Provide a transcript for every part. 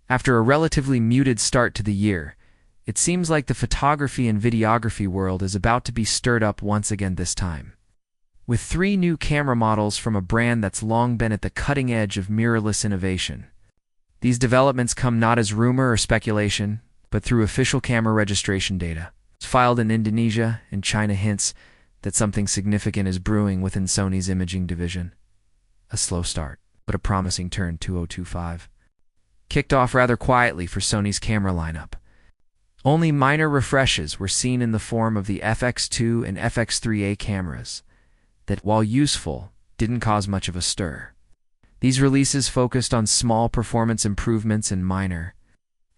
After a relatively muted start to the year, it seems like the photography and videography world is about to be stirred up once again this time. With 3 new camera models from a brand that's long been at the cutting edge of mirrorless innovation. These developments come not as rumor or speculation, but through official camera registration data. It's filed in Indonesia, and China hints that something significant is brewing within Sony's imaging division. A slow start, but a promising turn. 2025 kicked off rather quietly for Sony's camera lineup. Only minor refreshes were seen in the form of the FX2 and FX3 cameras that, while useful, didn't cause much of a stir. These releases focused on small performance improvements and minor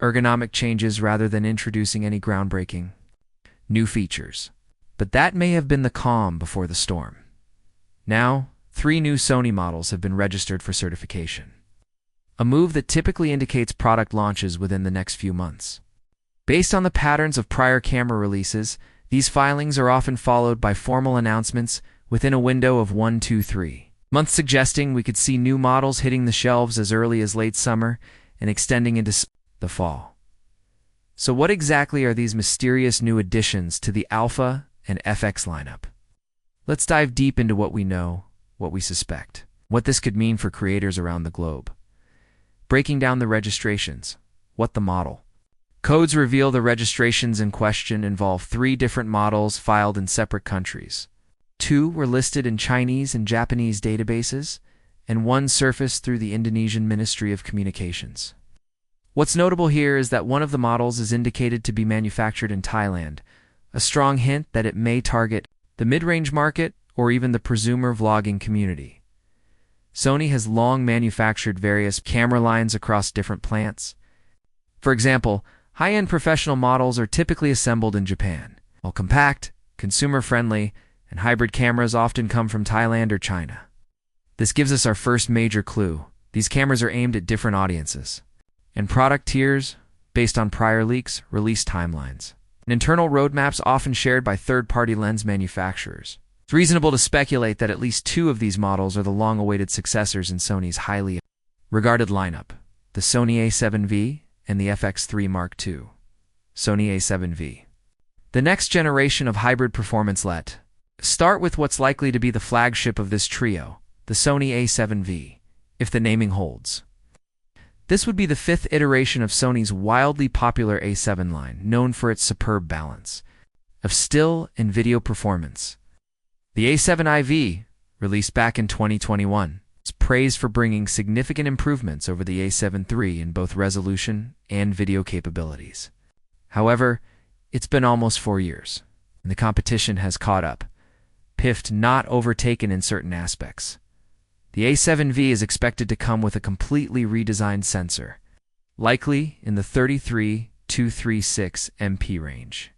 ergonomic changes rather than introducing any groundbreaking new features. But that may have been the calm before the storm. Now, 3 new Sony models have been registered for certification, a move that typically indicates product launches within the next few months. Based on the patterns of prior camera releases, these filings are often followed by formal announcements within a window of 1 to 3 months, suggesting we could see new models hitting the shelves as early as late summer and extending into the fall. So what exactly are these mysterious new additions to the Alpha and FX lineup? Let's dive deep into what we know, what we suspect, what this could mean for creators around the globe. Breaking down the registrations, what the model. Codes reveal the registrations in question involve 3 different models filed in separate countries. 2 were listed in Chinese and Japanese databases, and 1 surfaced through the Indonesian Ministry of Communications. What's notable here is that one of the models is indicated to be manufactured in Thailand, a strong hint that it may target the mid-range market or even the prosumer vlogging community. Sony has long manufactured various camera lines across different plants. For example, high-end professional models are typically assembled in Japan, while compact, consumer-friendly, and hybrid cameras often come from Thailand or China. This gives us our first major clue. These cameras are aimed at different audiences and product tiers based on prior leaks, release timelines, and internal roadmaps often shared by third-party lens manufacturers. It's reasonable to speculate that at least 2 of these models are the long-awaited successors in Sony's highly regarded lineup, the Sony A7V and the FX3 Mark II. Sony A7V. The next generation of hybrid performance let start with what's likely to be the flagship of this trio, the Sony A7V, if the naming holds. This would be the 5th iteration of Sony's wildly popular A7 line, known for its superb balance of still and video performance. The A7IV, released back in 2021, is praised for bringing significant improvements over the A7 III in both resolution and video capabilities. However, it's been almost 4 years, and the competition has caught up, if not overtaken in certain aspects. The A7V is expected to come with a completely redesigned sensor, likely in the 33-236 MP range,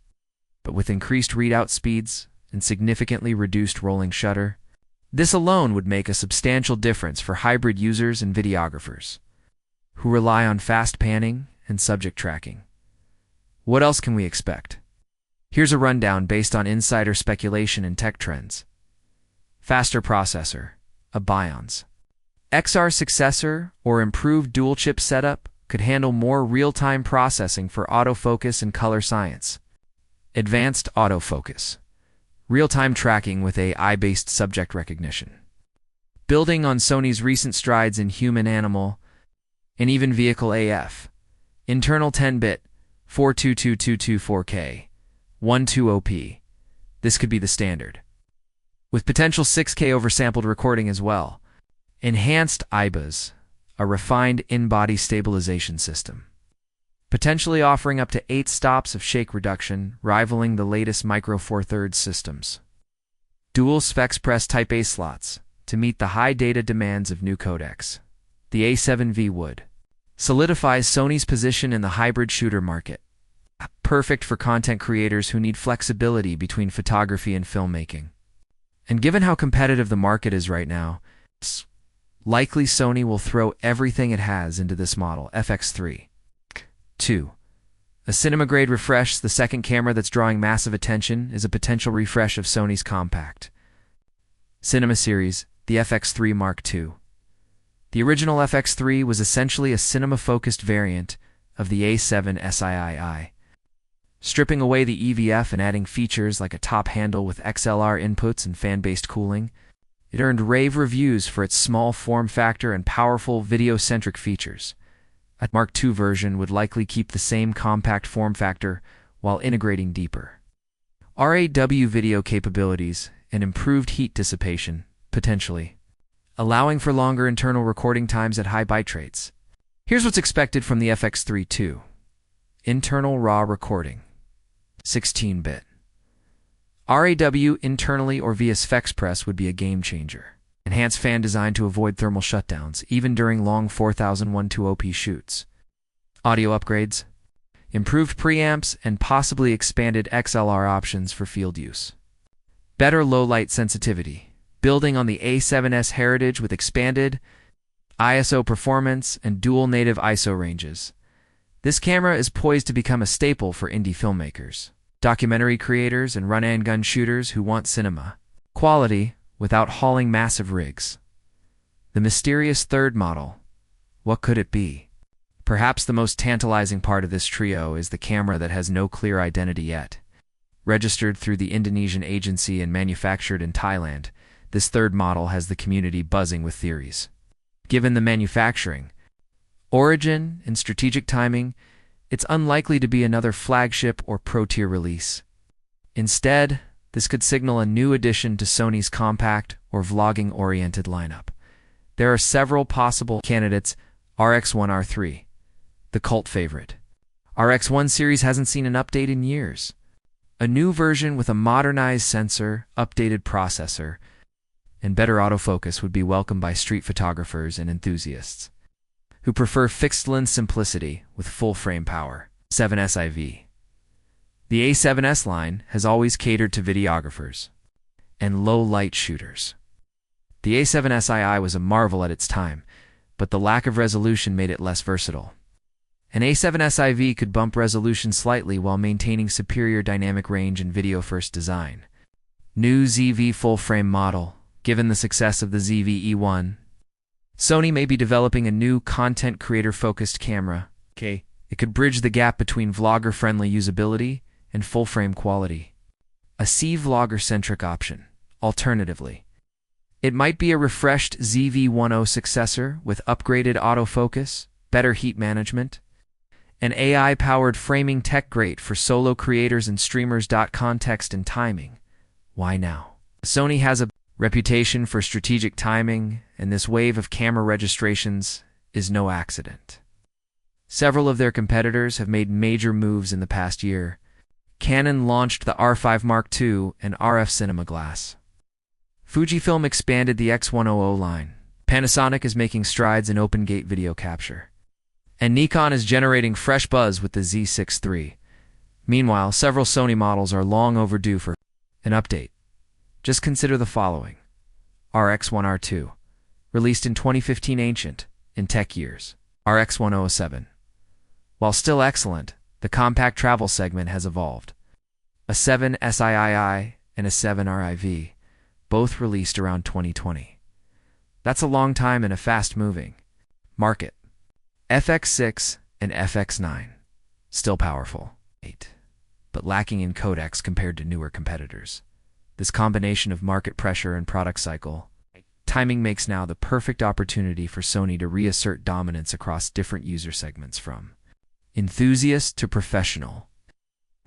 but with increased readout speeds and significantly reduced rolling shutter. This alone would make a substantial difference for hybrid users and videographers who rely on fast panning and subject tracking. What else can we expect? Here's a rundown based on insider speculation and tech trends. Faster processor, a BIONZ. XR successor or improved dual-chip setup could handle more real-time processing for autofocus and color science. Advanced autofocus. Real-time tracking with AI-based subject recognition. Building on Sony's recent strides in human-animal and even vehicle AF. Internal 10-bit, 42222 4K, 120p. This could be the standard, with potential 6K oversampled recording as well. Enhanced IBAs, a refined in-body stabilization system, potentially offering up to 8 stops of shake reduction, rivaling the latest Micro Four Thirds systems. Dual SpexPress Type A slots to meet the high data demands of new codecs. The A7V would solidify Sony's position in the hybrid shooter market, perfect for content creators who need flexibility between photography and filmmaking. And given how competitive the market is right now, it's likely Sony will throw everything it has into this model, FX3 II. A cinema-grade refresh, the second camera that's drawing massive attention, is a potential refresh of Sony's compact cinema series, the FX3 Mark II. The original FX3 was essentially a cinema-focused variant of the A7V. Stripping away the EVF and adding features like a top handle with XLR inputs and fan-based cooling, it earned rave reviews for its small form factor and powerful video-centric features. A Mark II version would likely keep the same compact form factor while integrating deeper RAW video capabilities and improved heat dissipation, potentially, allowing for longer internal recording times at high bit rates. Here's what's expected from the FX3 II. Internal RAW recording, 16-bit. RAW internally or via FXpress would be a game changer. Enhanced fan design to avoid thermal shutdowns, even during long 4012op shoots. Audio upgrades, improved preamps, and possibly expanded XLR options for field use. Better low-light sensitivity, building on the A7S heritage with expanded ISO performance and dual native ISO ranges. This camera is poised to become a staple for indie filmmakers, documentary creators, and run-and-gun shooters who want cinema quality without hauling massive rigs. The mysterious third model. What could it be? Perhaps the most tantalizing part of this trio is the camera that has no clear identity yet. Registered through the Indonesian agency and manufactured in Thailand, this third model has the community buzzing with theories. Given the manufacturing, origin, and strategic timing, it's unlikely to be another flagship or pro-tier release. Instead, this could signal a new addition to Sony's compact or vlogging-oriented lineup. There are several possible candidates. RX1R3, the cult favorite. RX1 series hasn't seen an update in years. A new version with a modernized sensor, updated processor, and better autofocus would be welcomed by street photographers and enthusiasts who prefer fixed-lens simplicity with full-frame power. A7V. The A7S line has always catered to videographers and low-light shooters. The A7SII was a marvel at its time, but the lack of resolution made it less versatile. An A7SIV could bump resolution slightly while maintaining superior dynamic range and video-first design. New ZV full-frame model. Given the success of the ZV-E1, Sony may be developing a new content creator-focused camera. It could bridge the gap between vlogger-friendly usability and full-frame quality. A C-vlogger-centric option. Alternatively, it might be a refreshed ZV-10 successor with upgraded autofocus, better heat management, and AI-powered framing tech great for solo creators and streamers. Context and timing. Why now? Sony has a reputation for strategic timing, and this wave of camera registrations is no accident. Several of their competitors have made major moves in the past year. Canon launched the R5 Mark II and RF cinema glass. Fujifilm expanded the X100 line. Panasonic is making strides in open-gate video capture. And Nikon is generating fresh buzz with the Z6 III. Meanwhile, several Sony models are long overdue for an update. Just consider the following. RX1R2, released in 2015, ancient in tech years. RX107. While still excellent, the compact travel segment has evolved. A7SII and A7RIV, both released around 2020. That's a long time in a fast-moving market. FX6 and FX9, still powerful, but lacking in codecs compared to newer competitors. This combination of market pressure and product cycle timing makes now the perfect opportunity for Sony to reassert dominance across different user segments, from enthusiast to professional,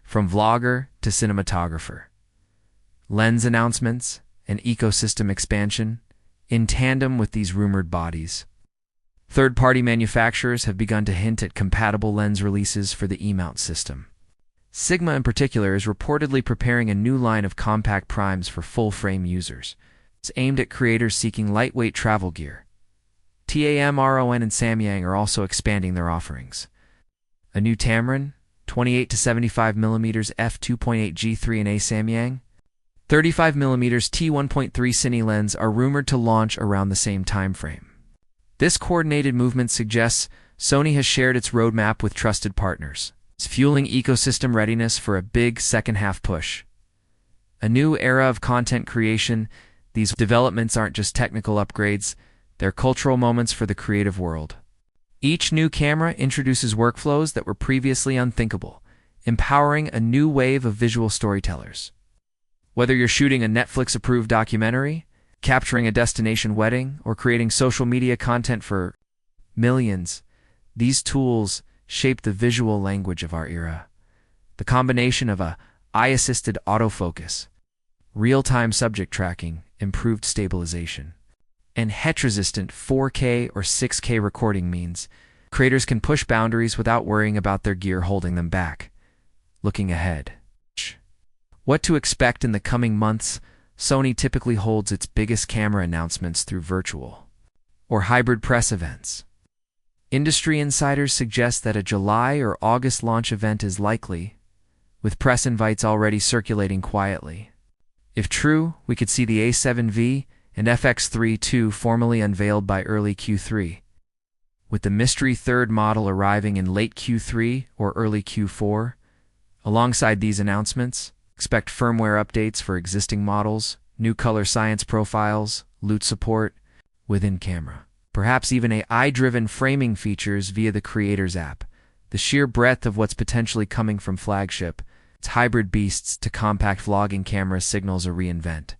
from vlogger to cinematographer. Lens announcements and ecosystem expansion in tandem with these rumored bodies. Third-party manufacturers have begun to hint at compatible lens releases for the E-mount system. Sigma in particular is reportedly preparing a new line of compact primes for full-frame users. It's aimed at creators seeking lightweight travel gear. TAMRON and Samyang are also expanding their offerings. A new Tamron, 28 to 75 mm f2.8 G3 and A Samyang, 35 mm t1.3 Cine lens are rumored to launch around the same time frame. This coordinated movement suggests Sony has shared its roadmap with trusted partners. It's fueling ecosystem readiness for a big second-half push. A new era of content creation. These developments aren't just technical upgrades, They're cultural moments for the creative world. Each new camera introduces workflows that were previously unthinkable, empowering a new wave of visual storytellers. Whether you're shooting a Netflix-approved documentary, capturing a destination wedding, or creating social media content for millions, these tools shape the visual language of our era. The combination of a eye-assisted autofocus, real-time subject tracking, improved stabilization, and heat-resistant 4K or 6K recording means creators can push boundaries without worrying about their gear holding them back. Looking ahead. What to expect in the coming months? Sony typically holds its biggest camera announcements through virtual or hybrid press events. Industry insiders suggest that a July or August launch event is likely, with press invites already circulating quietly. If true, we could see the A7V and FX3 II formally unveiled by early Q3, with the mystery third model arriving in late Q3 or early Q4. Alongside these announcements, expect firmware updates for existing models, new color science profiles, LUT support within camera. Perhaps even AI-driven framing features via the Creators app. The sheer breadth of what's potentially coming from flagship, its hybrid beasts to compact vlogging cameras signals a reinvent.